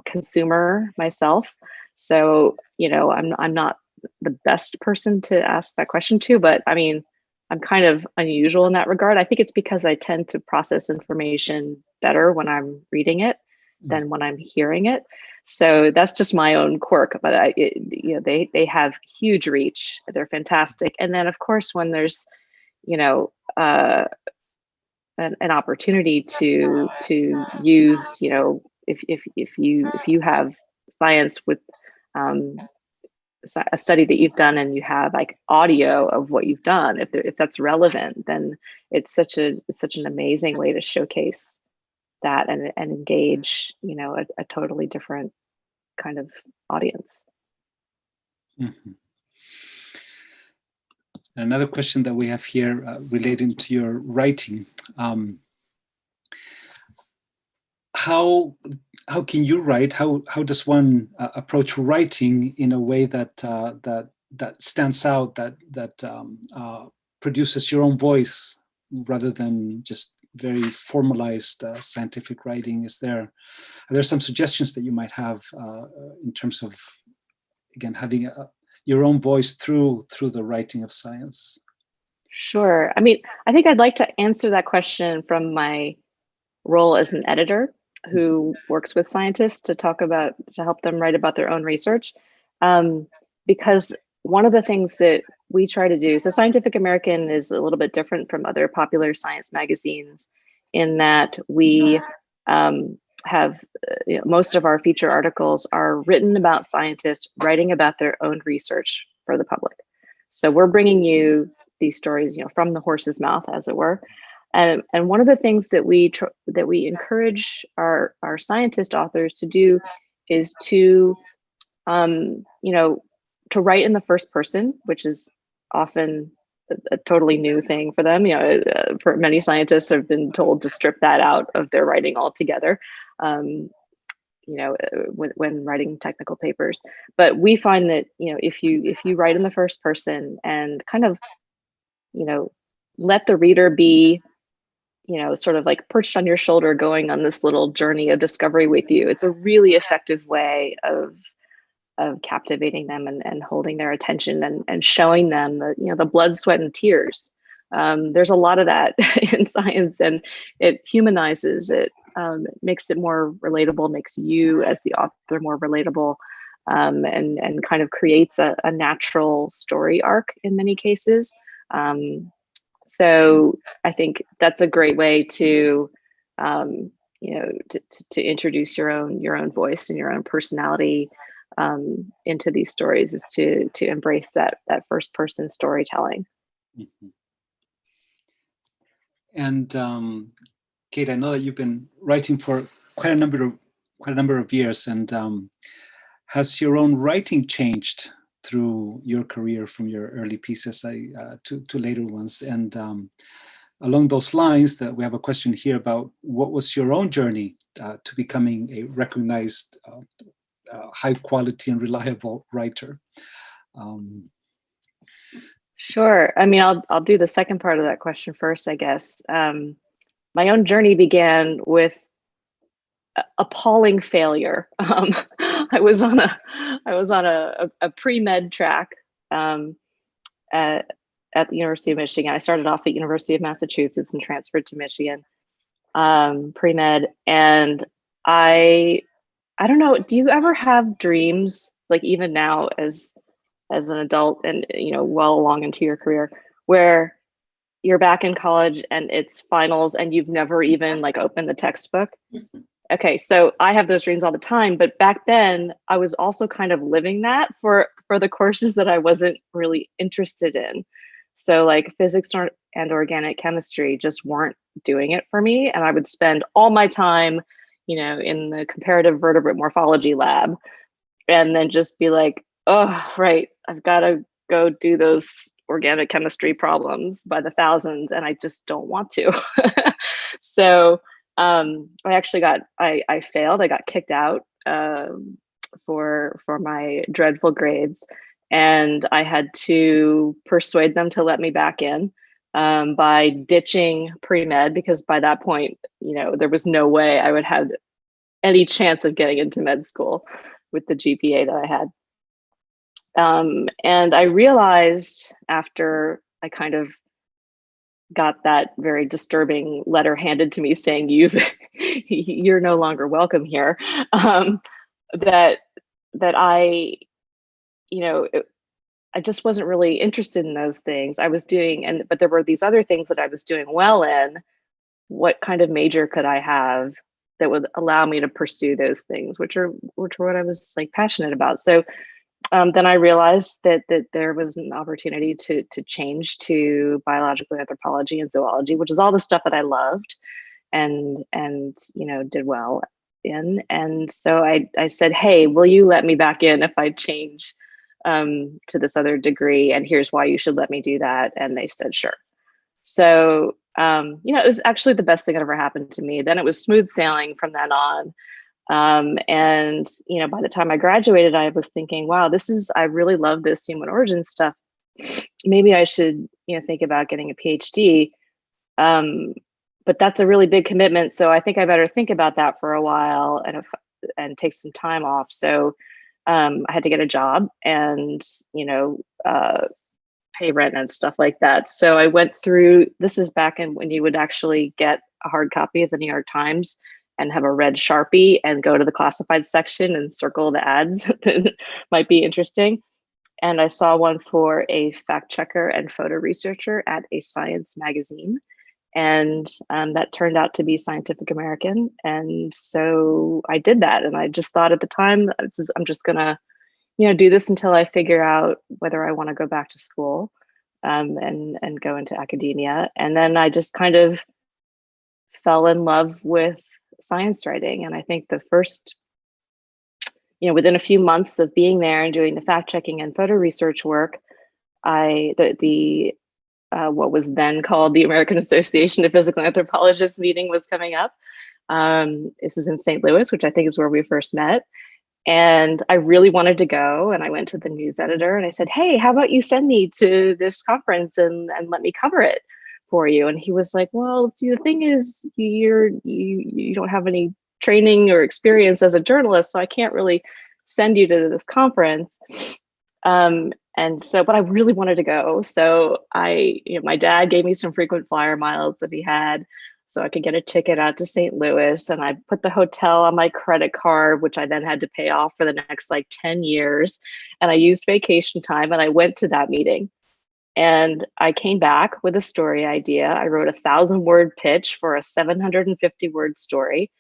consumer myself, so I'm not the best person to ask that question to, but I mean, I'm kind of unusual in that regard. I think it's because I tend to process information better when I'm reading it than when I'm hearing it. So that's just my own quirk, but they have huge reach. They're fantastic. And then of course, when there's, an opportunity to use, if you have science with a study that you've done and you have like audio of what you've done, if that's relevant, then it's such an amazing way to showcase that and engage a totally different kind of audience. Mm-hmm. Another question that we have here relating to your writing. How can you write? How does one approach writing in a way that that stands out, that produces your own voice rather than just very formalized scientific writing? Are there some suggestions that you might have in terms of, again, having your own voice through the writing of science? Sure. I mean, I think I'd like to answer that question from my role as an editor who works with scientists to help them write about their own research. Because one of the things that we try to do, so Scientific American is a little bit different from other popular science magazines in that we have most of our feature articles are written about scientists writing about their own research for the public. So we're bringing you these stories, from the horse's mouth, as it were. And one of the things that we encourage our scientist authors to do is to to write in the first person, which is often a totally new thing for them. For many scientists have been told to strip that out of their writing altogether. When writing technical papers, but we find that if you write in the first person and kind of let the reader be sort of like perched on your shoulder going on this little journey of discovery with you, it's a really effective way of captivating them and holding their attention and showing them the blood, sweat, and tears There's a lot of that in science, and it humanizes it. It makes it more relatable, makes you as the author more relatable, and kind of creates a natural story arc in many cases. So I think that's a great way to, to introduce your own voice and your own personality into these stories, is to embrace that first person storytelling. Mm-hmm. And Kate, I know that you've been writing for quite a number of years, and has your own writing changed through your career from your early pieces to later ones? And along those lines, that we have a question here about what was your own journey to becoming a recognized high quality and reliable writer? Sure. I mean, I'll do the second part of that question first, I guess. My own journey began with appalling failure. I was on a pre-med track at the University of Michigan. I started off at University of Massachusetts and transferred to Michigan pre-med. And I don't know, do you ever have dreams, like even now as an adult and well along into your career, where you're back in college and it's finals and you've never even like opened the textbook? Okay, so I have those dreams all the time, but back then I was also kind of living that for the courses that I wasn't really interested in. So like physics and organic chemistry just weren't doing it for me, and I would spend all my time, in the comparative vertebrate morphology lab, and then just be like, oh, right, I've got to go do those organic chemistry problems by the thousands, and I just don't want to. So I actually I failed. I got kicked out for my dreadful grades, and I had to persuade them to let me back in by ditching pre-med, because by that point, there was no way I would have any chance of getting into med school with the GPA that I had. And I realized after I kind of got that very disturbing letter handed to me saying you're no longer welcome here, that I, I just wasn't really interested in those things I was doing, but there were these other things that I was doing well in. What kind of major could I have that would allow me to pursue those things, which are what I was like passionate about? So then I realized that there was an opportunity to change to biological anthropology and zoology, which is all the stuff that I loved and did well in. And so I said, hey, will you let me back in if I change to this other degree? And here's why you should let me do that. And they said, sure. So it was actually the best thing that ever happened to me. Then it was smooth sailing from then on. And by the time I graduated, I was thinking, wow, I really love this human origin stuff. Maybe I should, think about getting a PhD. But that's a really big commitment. So I think I better think about that for a while and take some time off. So I had to get a job and, pay rent and stuff like that. So I went through, this is back in when you would actually get a hard copy of the New York Times and have a red Sharpie and go to the classified section and circle the ads that might be interesting. And I saw one for a fact checker and photo researcher at a science magazine. And that turned out to be Scientific American. And so I did that. And I just thought at the time, I'm just gonna, do this until I figure out whether I want to go back to school and go into academia. And then I just kind of fell in love with science writing. And I think the first, within a few months of being there and doing the fact checking and photo research work, what was then called the American Association of Physical Anthropologists meeting was coming up. This is in St. Louis, which I think is where we first met. And I really wanted to go. And I went to the news editor and I said, hey, how about you send me to this conference and let me cover it for you? And he was like, well, see, the thing is, you don't have any training or experience as a journalist, so I can't really send you to this conference. And And so, but I really wanted to go. So my dad gave me some frequent flyer miles that he had so I could get a ticket out to St. Louis. And I put the hotel on my credit card, which I then had to pay off for the next like 10 years. And I used vacation time and I went to that meeting. And I came back with a story idea. I wrote a 1,000-word pitch for a 750-word story,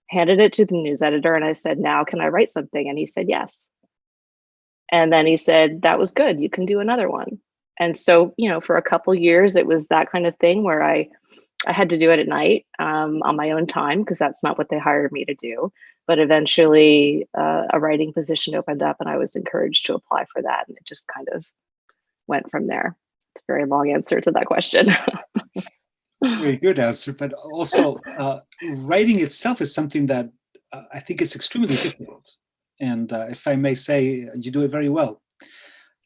handed it to the news editor, and I said, now can I write something? And he said, yes. And then he said, that was good. You can do another one. And so, for a couple years, it was that kind of thing where I had to do it at night on my own time, because that's not what they hired me to do. But eventually a writing position opened up and I was encouraged to apply for that. And it just kind of went from there. It's a very long answer to that question. Very good answer. But also writing itself is something that I think is extremely difficult. And if I may say, you do it very well.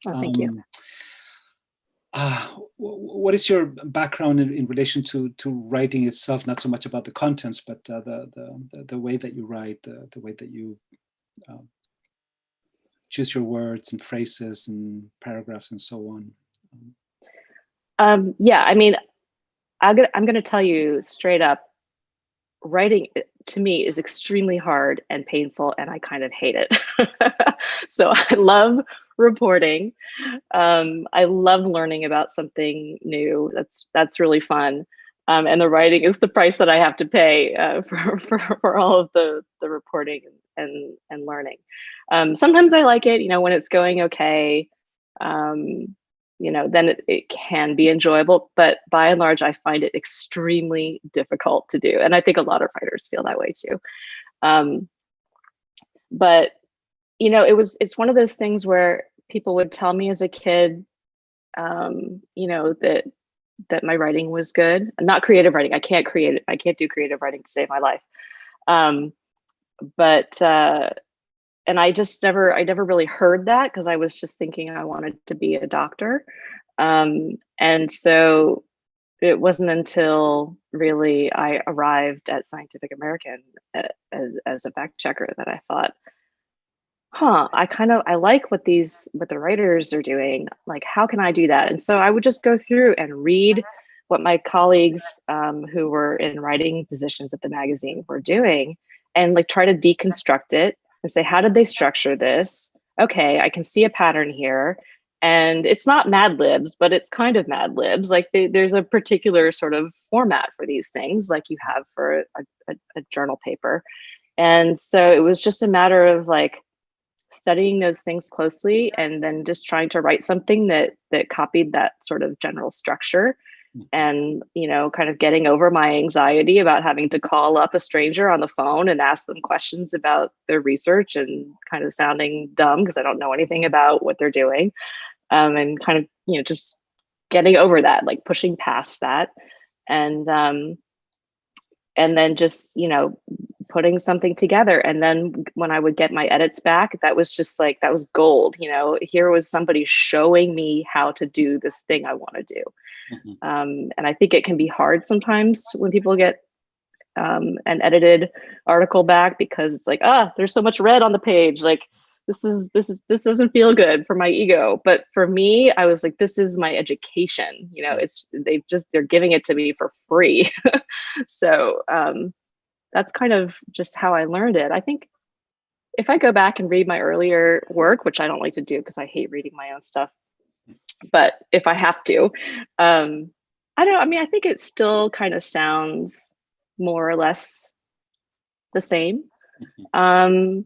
Oh, thank you. What is your background in relation to writing itself? Not so much about the contents, but the way that you write, the way that you choose your words and phrases and paragraphs and so on. Yeah, I mean, I'm going to tell you straight up, writing to me is extremely hard and painful, and I kind of hate it. So I love reporting. I love learning about something new. That's really fun. And the writing is the price that I have to pay for all of the reporting and learning. Sometimes I like it, when it's going okay. Then it can be enjoyable, but by and large, I find it extremely difficult to do. And I think a lot of writers feel that way too. But, it's one of those things where people would tell me as a kid, that my writing was good. Not creative writing. I can't do creative writing to save my life. And I never really heard that, because I was just thinking I wanted to be a doctor. And so it wasn't until really I arrived at Scientific American as a fact checker that I thought, I like what the writers are doing. Like, how can I do that? And so I would just go through and read what my colleagues who were in writing positions at the magazine were doing, and like try to deconstruct it and say, how did they structure this? Okay, I can see a pattern here. And it's not Mad Libs, but it's kind of Mad Libs. Like there's a particular sort of format for these things, like you have for a journal paper. And so it was just a matter of like studying those things closely and then just trying to write something that copied that sort of general structure. And, kind of getting over my anxiety about having to call up a stranger on the phone and ask them questions about their research and kind of sounding dumb because I don't know anything about what they're doing. And kind of, just getting over that, like pushing past that. And then just, putting something together. And then when I would get my edits back, that was just like, that was gold. Here was somebody showing me how to do this thing I want to do. And I think it can be hard sometimes when people get an edited article back, because it's like, there's so much red on the page. Like this doesn't feel good for my ego. But for me, I was like, this is my education. They're giving it to me for free. So that's kind of just how I learned it. I think if I go back and read my earlier work, which I don't like to do because I hate reading my own stuff, but if I have to, I think it still kind of sounds more or less the same. But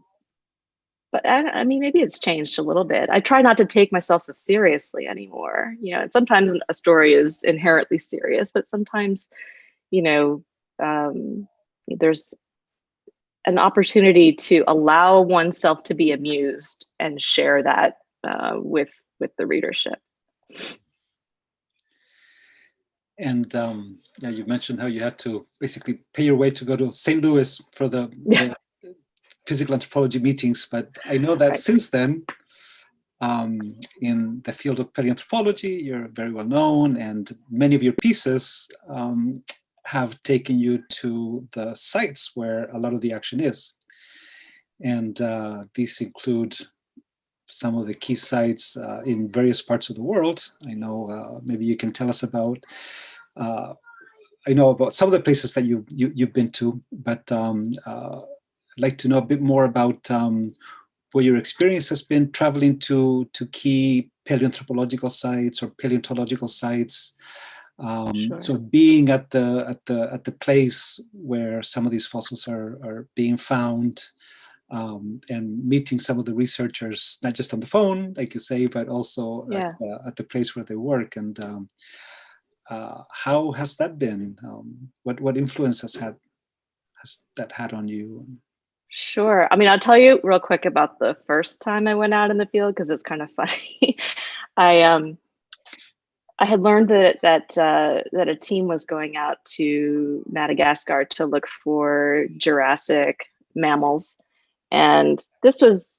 maybe it's changed a little bit. I try not to take myself so seriously anymore. And sometimes a story is inherently serious, but sometimes, there's an opportunity to allow oneself to be amused and share that with the readership. And you mentioned how you had to basically pay your way to go to St. Louis for the physical anthropology meetings. But I know that since then, in the field of paleoanthropology, you're very well known, and many of your pieces have taken you to the sites where a lot of the action is. And these include some of the key sites in various parts of the world. I know maybe you can tell us about. I know about some of the places that you've been to, but I'd like to know a bit more about what your experience has been traveling to key paleoanthropological sites or paleontological sites. Sure. So being at the place where some of these fossils are being found, and meeting some of the researchers, not just on the phone, like you say, but also Yeah. at the place where they work. And how has that been? What influence has that had on you? Sure. I mean, I'll tell you real quick about the first time I went out in the field because it's kind of funny. I had learned that a team was going out to Madagascar to look for Jurassic mammals, and this was,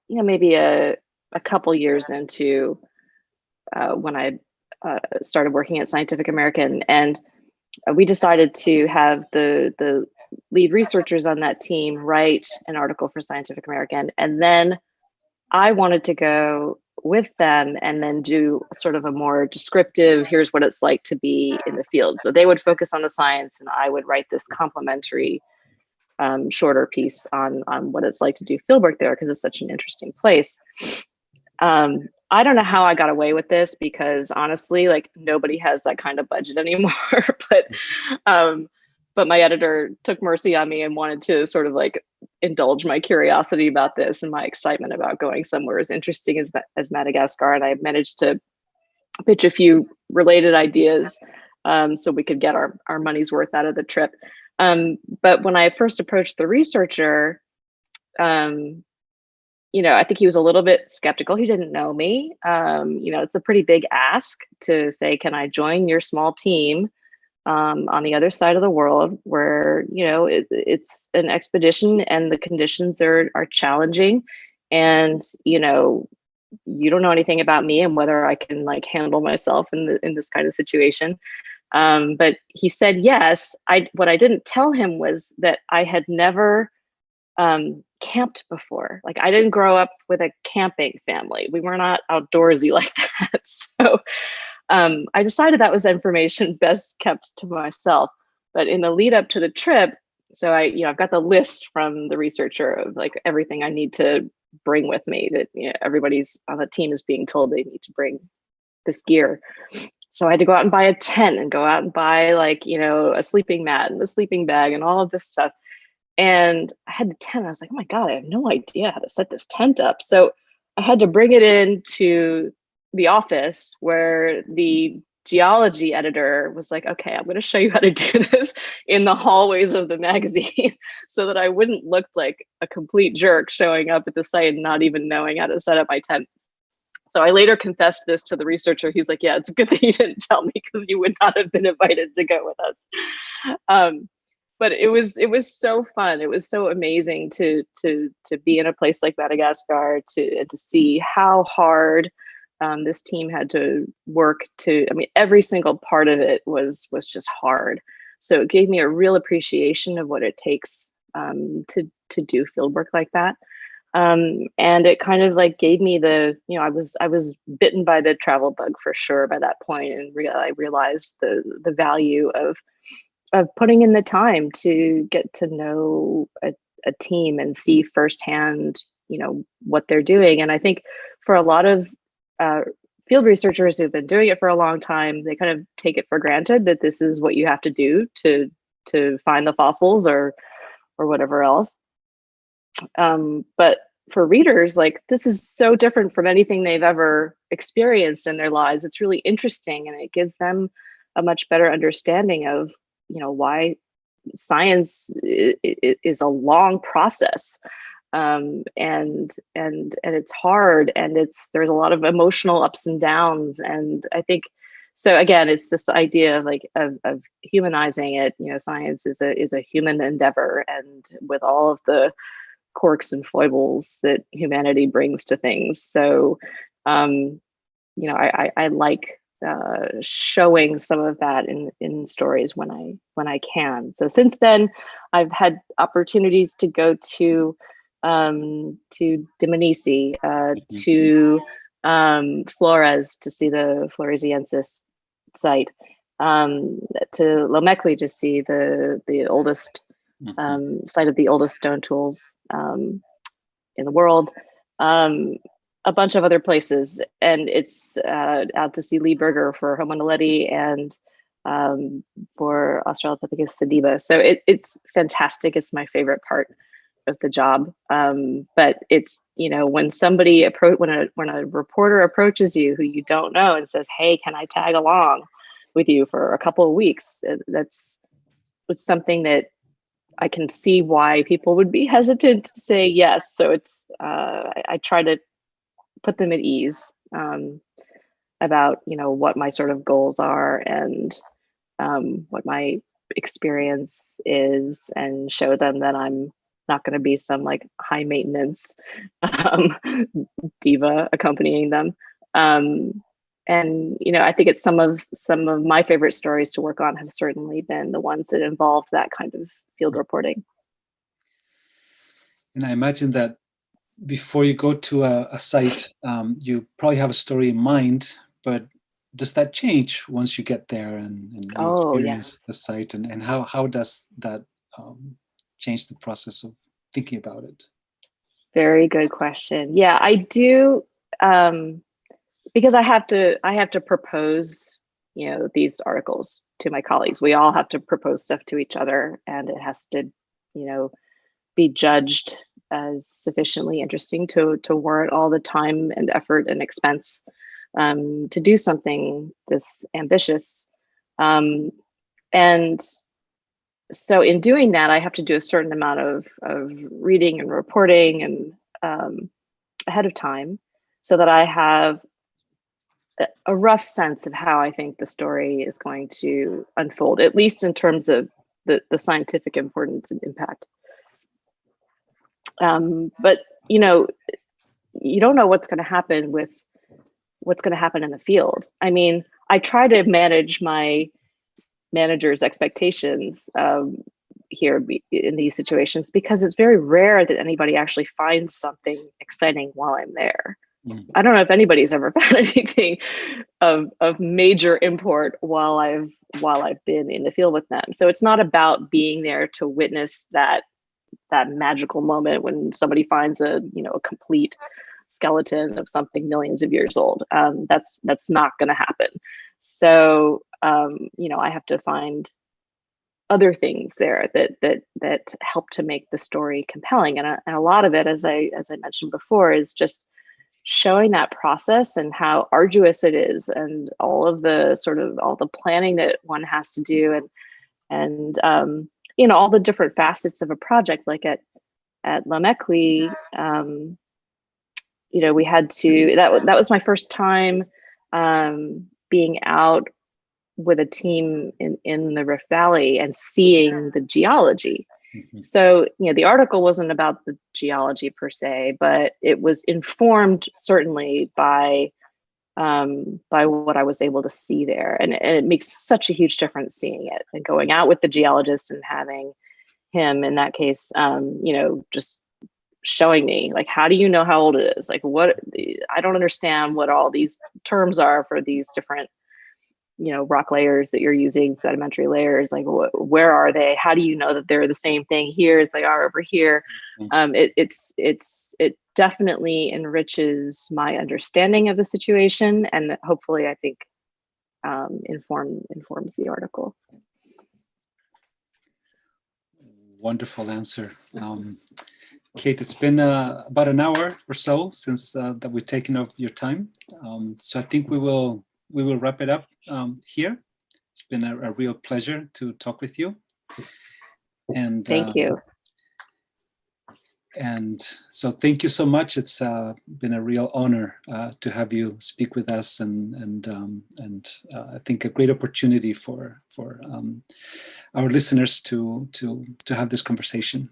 maybe a couple years into when I started working at Scientific American, and we decided to have the lead researchers on that team write an article for Scientific American, and then I wanted to go with them and then do sort of a more descriptive, here's what it's like to be in the field. So they would focus on the science and I would write this complementary shorter piece on what it's like to do field work there because it's such an interesting place. I don't know how I got away with this because honestly, like nobody has that kind of budget anymore, but my editor took mercy on me and wanted to sort of like indulge my curiosity about this and my excitement about going somewhere as interesting as Madagascar. And I managed to pitch a few related ideas so we could get our money's worth out of the trip. But when I first approached the researcher, I think he was a little bit skeptical. He didn't know me. It's a pretty big ask to say, can I join your small team on the other side of the world where, it's an expedition and the conditions are challenging. And, you don't know anything about me and whether I can like handle myself in this kind of situation. But he said yes. What I didn't tell him was that I had never camped before. Like I didn't grow up with a camping family. We were not outdoorsy like that. So I decided that was information best kept to myself. But in the lead up to the trip, so I've got the list from the researcher of like everything I need to bring with me that everybody's on the team is being told they need to bring this gear. So I had to go out and buy a tent and go out and buy like, a sleeping mat and a sleeping bag and all of this stuff. And I had the tent. I was like, oh my God, I have no idea how to set this tent up. So I had to bring it into the office where the geology editor was like, okay, I'm going to show you how to do this in the hallways of the magazine so that I wouldn't look like a complete jerk showing up at the site and not even knowing how to set up my tent. So I later confessed this to the researcher. He's like, yeah, it's a good thing you didn't tell me because you would not have been invited to go with us. But it was so fun. It was so amazing to be in a place like Madagascar to see how hard this team had to work to. I mean, every single part of it was just hard. So it gave me a real appreciation of what it takes to do field work like that. And it kind of like gave me I was bitten by the travel bug for sure by that point, and I realized the value of putting in the time to get to know a team and see firsthand, what they're doing. And I think for a lot of field researchers who've been doing it for a long time, they kind of take it for granted that this is what you have to do to find the fossils or whatever else. But for readers, like this is so different from anything they've ever experienced in their lives. It's really interesting, and it gives them a much better understanding of why science is a long process, and it's hard, and there's a lot of emotional ups and downs. And I think so again, it's this idea of like of humanizing it. Science is a human endeavor, and with all of the quirks and foibles that humanity brings to things. So I like showing some of that in stories when I can. So since then, I've had opportunities to go to to Dmanisi, to Flores to see the Floresiensis site, to Lomekli to see the oldest site of the oldest stone tools in the world, a bunch of other places, and it's out to see Lee Berger for Homo naledi and for Australopithecus sediba. So it's fantastic. It's my favorite part of the job. But it's, you know, when somebody when a reporter approaches you who you don't know and says, "Hey, can I tag along with you for a couple of weeks?" It's something that I can see why people would be hesitant to say yes. So it's I try to put them at ease about, you know, what my sort of goals are and what my experience is, and show them that I'm not going to be some like high maintenance diva accompanying them. And you know, I think it's some of my favorite stories to work on have certainly been the ones that involved that kind of field reporting. And I imagine that before you go to a site, you probably have a story in mind, but does that change once you get there and you experience the site, and how does that change the process of thinking about it? Very good question. Yeah, I do, because I have to propose, you know, these articles to my colleagues. We all have to propose stuff to each other, and it has to, you know, be judged as sufficiently interesting to warrant all the time and effort and expense to do something this ambitious. And so in doing that, I have to do a certain amount of reading and reporting and ahead of time, so that I have a rough sense of how I think the story is going to unfold, at least in terms of the scientific importance and impact. But you know, you don't know what's going to happen in the field. I mean, I try to manage my manager's expectations here in these situations, because it's very rare that anybody actually finds something exciting while I'm there. I don't know if anybody's ever found anything of major import while I've been in the field with them. So it's not about being there to witness that magical moment when somebody finds a complete skeleton of something millions of years old. That's not going to happen. So you know, I have to find other things there that help to make the story compelling, and a lot of it, as I mentioned before, is just showing that process and how arduous it is, and all the planning that one has to do, and you know, all the different facets of a project. Like at Lomekli, you know, we had to, that was my first time being out with a team in the Rift Valley and seeing the geology. So, you know, the article wasn't about the geology per se, but it was informed certainly by what I was able to see there. And it makes such a huge difference seeing it and going out with the geologist and having him, in that case, you know, just showing me, like, how do you know how old it is? Like, what, I don't understand what all these terms are for these different, you know, rock layers that you're using, sedimentary layers. Like, where are they? How do you know that they're the same thing here as they are over here? It definitely enriches my understanding of the situation, and hopefully, I think, informs the article. Wonderful answer. Kate, it's been about an hour or so since that we've taken up your time. So I think we will wrap it up here. It's been a real pleasure to talk with you. And thank you. And so thank you so much. It's been a real honor to have you speak with us, and I think a great opportunity for our listeners to have this conversation.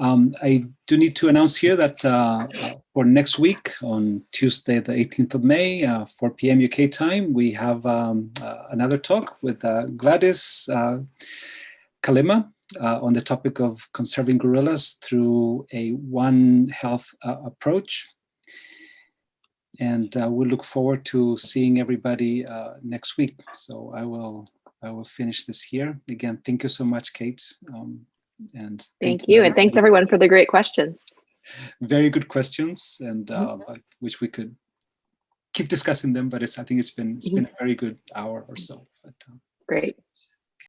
I do need to announce here that for next week, on Tuesday, the 18th of May, 4 p.m. UK time, we have another talk with Gladys Kalema, on the topic of conserving gorillas through a One Health approach. And we look forward to seeing everybody next week. So I will finish this here. Again, thank you so much, Kate. And thank you, and thanks everyone for the great questions. Very good questions, and which we could keep discussing them. But I think it's been a very good hour or so. But, great.